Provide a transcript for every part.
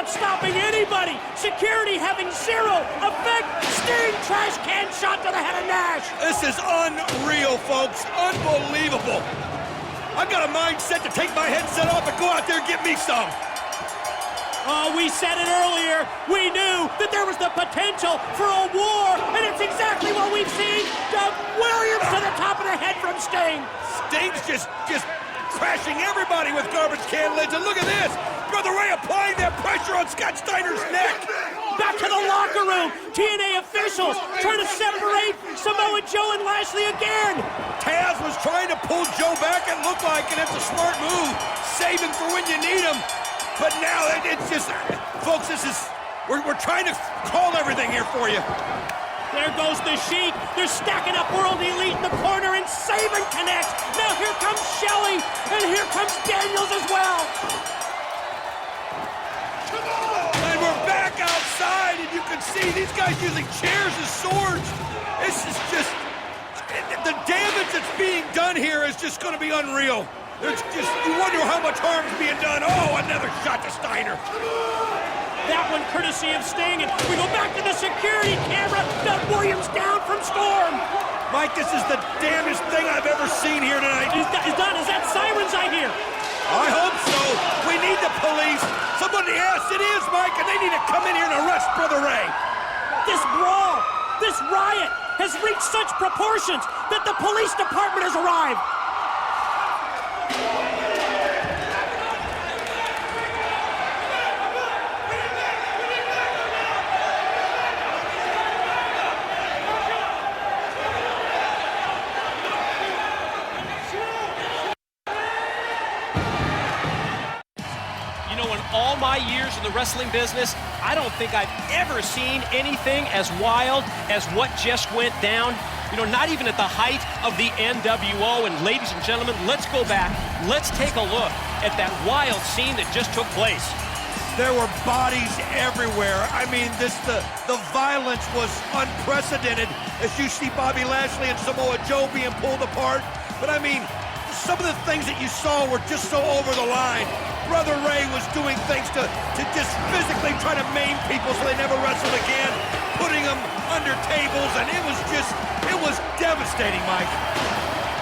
not stopping anybody. Security having zero effect. Sting trash can shot to the head of Nash. This is unreal, folks. Unbelievable. I've got a mindset to take my headset off and go out there and get me some. Oh, we said it earlier. We knew that there was the potential for a war, and it's exactly what we've seen. Doug Williams to the top of the head from Sting. Sting's just crashing everybody with garbage can lids, and look at this. Brother Ray applying that pressure on Scott Steiner's neck. Back to the locker room. TNA officials trying to separate Samoa Joe and Lashley again. Taz was trying to pull Joe back, it looked like, and it's a smart move. Saving for when you need him. But now it's just, folks, we're trying to call everything here for you. There goes the Sheik. They're stacking up World Elite in the corner, and Saban connects. Now here comes Shelley, and here comes Daniels as well. And we're back outside, and you can see these guys using chairs as swords. This is just, the damage that's being done here is just going to be unreal. It's just, you wonder how much harm's being done. Oh, another shot to Steiner. That one courtesy of Sting, and we go back to the security camera. Doug Williams down from Storm. Mike, this is the damnedest thing I've ever seen here tonight. Is that sirens I hear? I hope so. We need the police. Somebody, yes, it is, Mike, and they need to come in here and arrest Brother Ray. This brawl, this riot has reached such proportions that the police department has arrived. You know, in all my years in the wrestling business, I don't think I've ever seen anything as wild as what just went down. You know, not even at the height of the NWO. And ladies and gentlemen, let's go back. Let's take a look at that wild scene that just took place. There were bodies everywhere. I mean, the violence was unprecedented as you see Bobby Lashley and Samoa Joe being pulled apart. But I mean, some of the things that you saw were just so over the line. Brother Ray was doing things to just physically try to maim people so they never wrestled again, putting them under tables, and it was devastating, Mike.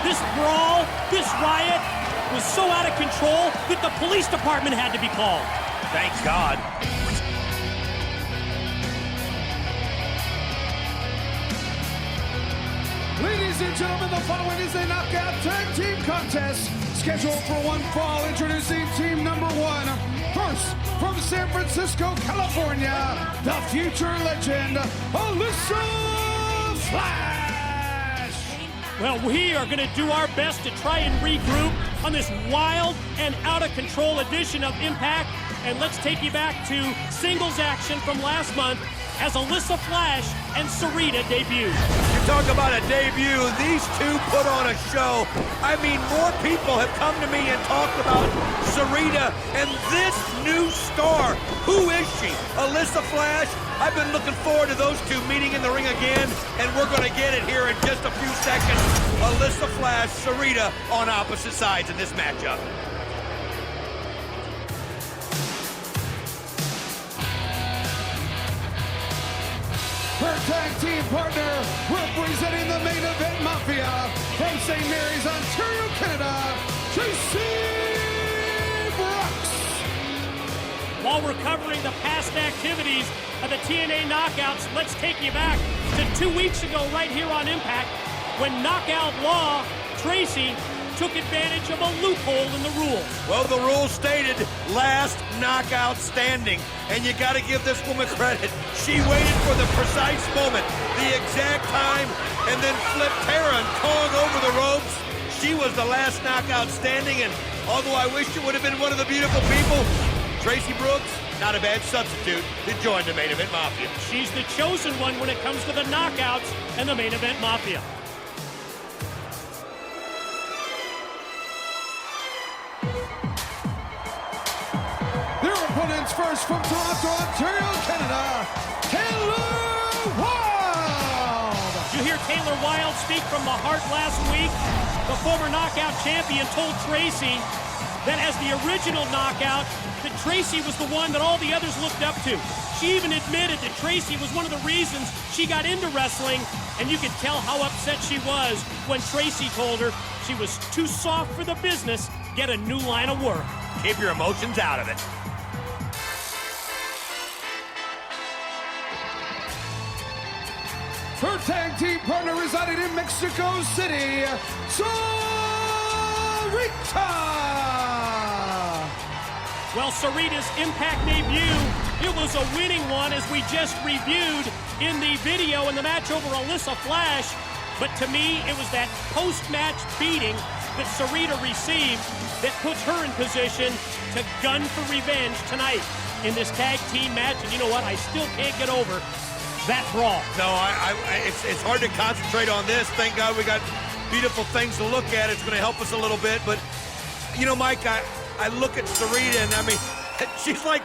This brawl, this riot was so out of control that the police department had to be called. Thank God. Ladies and gentlemen, the following is a knockout tag team contest scheduled for one fall. Introducing team number one. First, from San Francisco, California, the future legend, Alyssa Flash. Well, we are going to do our best to try and regroup on this wild and out-of-control edition of Impact. And let's take you back to singles action from last month as Alyssa Flash and Sarita debuted. You talk about a debut, these two put on a show. I mean, more people have come to me and talked about Sarita and this new star. Who is she? Alyssa Flash? I've been looking forward to those two meeting in the ring again, and we're going to get it here in just a few seconds. Alyssa Flash, Sarita on opposite sides in this matchup. Her tag team partner, representing the Main Event Mafia from St. Mary's, Ontario, Canada, Tracy Brooks. While we're covering the past activities of the TNA Knockouts, let's take you back to 2 weeks ago right here on Impact when Knockout Law, Tracy, took advantage of a loophole in the rules. Well, the rules stated last knockout standing, and you got to give this woman credit. She waited for the precise moment, the exact time, and then flipped Tara and Kong over the ropes. She was the last knockout standing, and although I wish it would have been one of the beautiful people, Tracy Brooks, not a bad substitute to join the Main Event Mafia. She's the chosen one when it comes to the knockouts and the Main Event Mafia. Their opponents first from Toronto, Ontario, Canada, Taylor Wilde. Did you hear Taylor Wilde speak from the heart last week? The former knockout champion told Tracy that as the original knockout, that Tracy was the one that all the others looked up to. She even admitted that Tracy was one of the reasons she got into wrestling, and you could tell how upset she was when Tracy told her she was too soft for the business, get a new line of work. Keep your emotions out of it. Her tag team partner residing in Mexico City, Sarita. Well, Sarita's Impact debut, it was a winning one as we just reviewed in the video in the match over Alyssa Flash. But to me, it was that post-match beating that Sarita received that puts her in position to gun for revenge tonight in this tag team match. And you know what? I still can't get over that brawl. No, it's hard to concentrate on this. Thank God we got beautiful things to look at. It's going to help us a little bit. But, you know, Mike, I look at Sarita, and I mean, she's like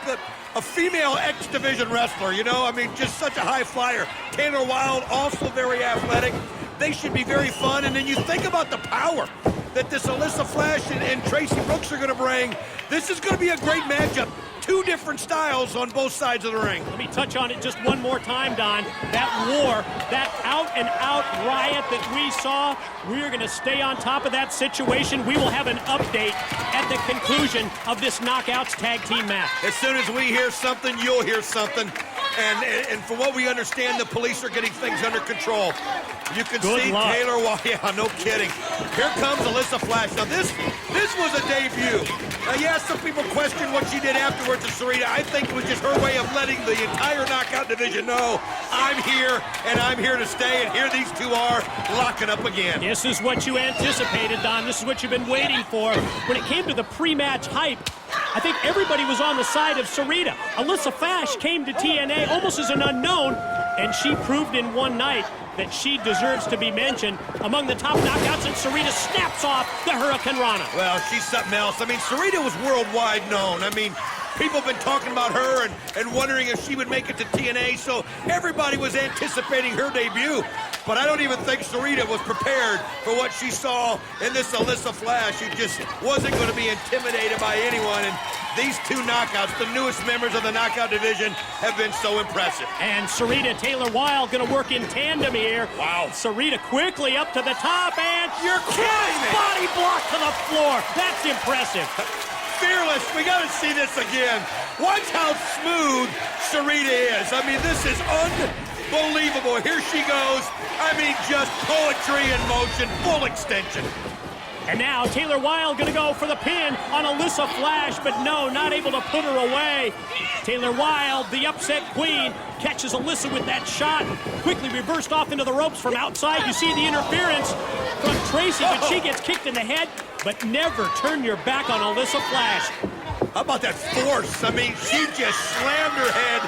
a female X Division wrestler, you know? I mean, just such a high flyer. Taylor Wilde, also very athletic. They should be very fun. And then you think about the power that this Alyssa Flash and Tracy Brooks are going to bring. This is going to be a great matchup. Two different styles on both sides of the ring. Let me touch on it just one more time, Don. That war, that out-and-out riot that we saw, we're going to stay on top of that situation. We will have an update at the conclusion of this Knockouts tag team match. As soon as we hear something, you'll hear something. And from what we understand, the police are getting things under control. You can see Taylor Wilde. Yeah, no kidding. Here comes Alyssa Flash. Now, this was a debut. Yeah, some people question what she did afterwards to Sarita. I think it was just her way of letting the entire knockout division know, I'm here, and I'm here to stay, and here these two are locking up again. This is what you anticipated, Don. This is what you've been waiting for. When it came to the pre-match hype, I think everybody was on the side of Sarita. Alyssa Flash came to TNA almost as an unknown, and she proved in one night that she deserves to be mentioned among the top knockouts, and Sarita snaps off the Hurricane Rana. Well, she's something else. I mean, Sarita was worldwide known. I mean, people have been talking about her and wondering if she would make it to TNA, so everybody was anticipating her debut. But I don't even think Sarita was prepared for what she saw in this Alyssa Flash. She just wasn't going to be intimidated by anyone. And these two knockouts, the newest members of the knockout division, have been so impressive. And Sarita, Taylor Wilde going to work in tandem here. Wow. Sarita quickly up to the top, and you're kidding me. Body block to the floor. That's impressive. Fearless, we got to see this again. Watch how smooth Sarita is. I mean, this is unbelievable. Here she goes. I mean, just poetry in motion, full extension. And now Taylor Wilde going to go for the pin on Alyssa Flash, but no, not able to put her away. Taylor Wilde, the upset queen, catches Alyssa with that shot, quickly reversed off into the ropes from outside. You see the interference from Tracy, but she gets kicked in the head. But never turn your back on Alyssa Flash. How about that force? I mean, she just slammed her head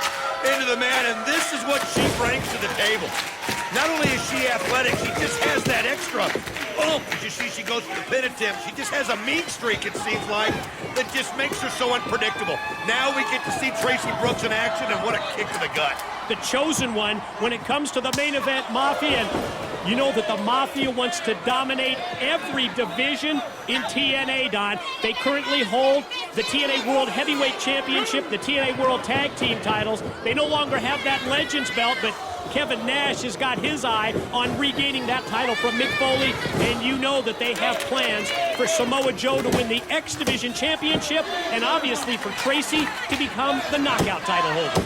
into the mat, and this is what she brings to the table. Not only is she athletic, she just has that extra oomph. As you see, she goes for the pin attempt. She just has a mean streak, it seems like, that just makes her so unpredictable. Now we get to see Tracy Brooks in action, and what a kick to the gut. The chosen one when it comes to the main event Mafia. And you know that the Mafia wants to dominate every division in TNA, Don. They currently hold the TNA World Heavyweight Championship, the TNA World Tag Team titles. They no longer have that Legends belt, but Kevin Nash has got his eye on regaining that title from Mick Foley, and you know that they have plans for Samoa Joe to win the X Division Championship, and obviously for Tracy to become the knockout title holder.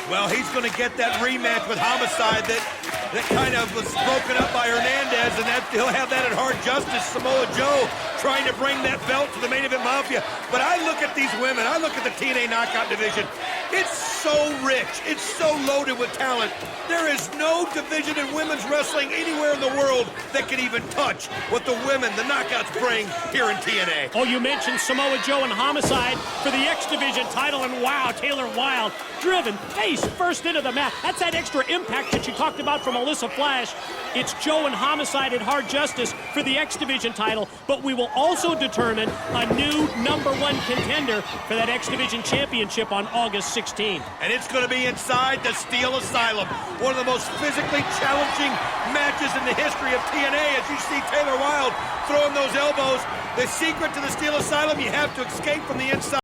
Well, he's going to get that rematch with Homicide that kind of was broken up by Hernandez, and that he'll have that at Hard Justice. Samoa Joe trying to bring that belt to the Main Event Mafia. But I look at these women, I look at the TNA Knockout division. It's so rich. It's so loaded with talent. There is no division in women's wrestling anywhere in the world that can even touch what the women, the Knockouts, bring here in TNA. Oh, you mentioned Samoa Joe and Homicide for the X Division title, and wow, Taylor Wilde driven face first into the mat. That's that extra impact that you talked about from Alyssa Flash. It's Joe and Homicide at Hard Justice for the X Division title, but we will also determine a new #1 contender for that X Division championship on August 16th. And it's going to be inside the Steel Asylum. One of the most physically challenging matches in the history of TNA, as you see Taylor Wilde throwing those elbows. The secret to the Steel Asylum, you have to escape from the inside.